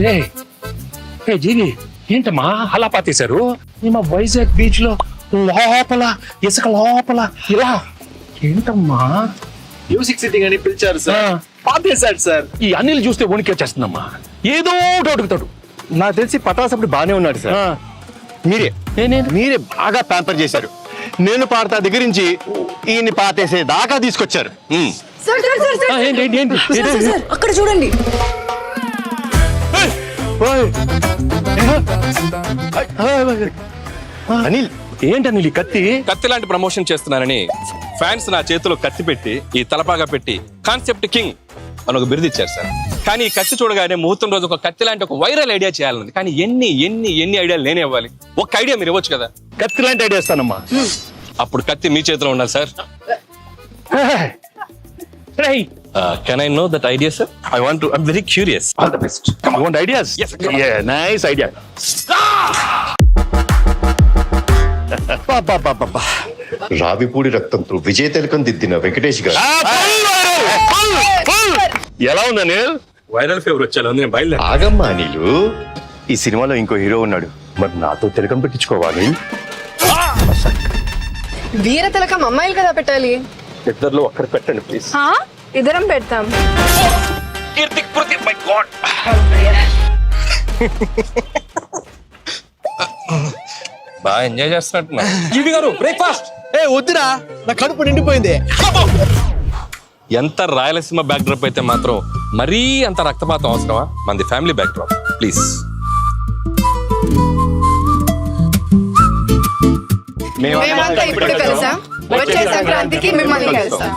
ఏ జీవి ఏంటమ్మా అలా పాతేశారు? మా వైజాగ్ బీచ్ లో లోపల ఇసుక లోపల ఇలా ఏంటమ్మా? మ్యూజిక్ సిట్టింగ్ అని పిలిచారు సార్, పాతేశాడు సార్. ఈ అనిల్ చూస్తే వణికేచ్చేస్తుందమ్మా. ఏదో ఒకటి అడుగుతాడు. నాకు తెలిసి పటాస్ అప్పుడు బానే ఉన్నాడు సార్. మీరే బాగా ప్యాంపర్ చేశారు. నేను పాడతా దగ్గర నుంచి ఈయన్ని పాతేసే దాకా తీసుకొచ్చారు. సార్ సార్ సార్ సార్ ఏంటి ఏంటి ఏంటి సార్, సార్, సార్, అక్కడ చూడండి. అనిల్ ఏంటి అనిల్ ఈ కత్తి? కత్తి లాంటి ప్రమోషన్ చేస్తున్నానని ఫ్యాన్స్ నా చేతిలో కత్తి పెట్టి ఈ తలపాగా పెట్టి కాన్సెప్ట్ కింగ్ అని ఒక బిరుదు ఇచ్చారు సార్. కానీ ఈ కత్తి చూడగానే ముహూర్తం రోజు ఒక కత్తి లాంటి ఒక వైరల్ ఐడియా చేయాలన్నది. కానీ ఎన్ని ఎన్ని ఎన్ని ఐడియాలు నేనే ఇవ్వాలి? ఒక ఐడియా మీరు ఇవ్వచ్చు కదా. కత్తి లాంటి ఐడియా ఇస్తానమ్మా. అప్పుడు కత్తి మీ చేతిలో ఉండాలి sir. Can I know that idea sir? I'm very curious. All the best. You want ideas? Yes, nice idea. Ravipudi రక్తంతో విజయ తిలకం దిద్దిన వెంకటేష్ గారు. ఎలా ఉంది అనిల్? వైరల్ ఫీవర్ వచ్చాను నేను బయలుదేరి. ఆగమ్మా నీళ్ళు. ఈ సినిమాలో ఇంకో హీరో ఉన్నాడు. మరి నాతో తిలకం పెట్టించుకోవాలి. వీర తిలకం అమ్మాయిలు కదా పెట్టాలి. ఇద్దరిలో ఒక్కరు పెట్టండి ప్లీజ్. ఇద్దరం పెడతాం. బాగా ఎంజాయ్ చేస్తున్నట్టున్నా. జీవి గారు బ్రేక్ఫాస్ట్. వద్దురా, నా కడుపు నిండిపోయింది. ఎంత రాయలసీమ బ్యాక్ డ్రాప్ అయితే మాత్రం మరీ అంత రక్తపాతం అవసరమా? మనది ఫ్యామిలీ బ్యాక్ డ్రాప్ ప్లీజ్. మేమంతా ఇప్పుడు కలిసాం, వచ్చే సంక్రాంతికి మిమ్మల్ని కలుస్తాం.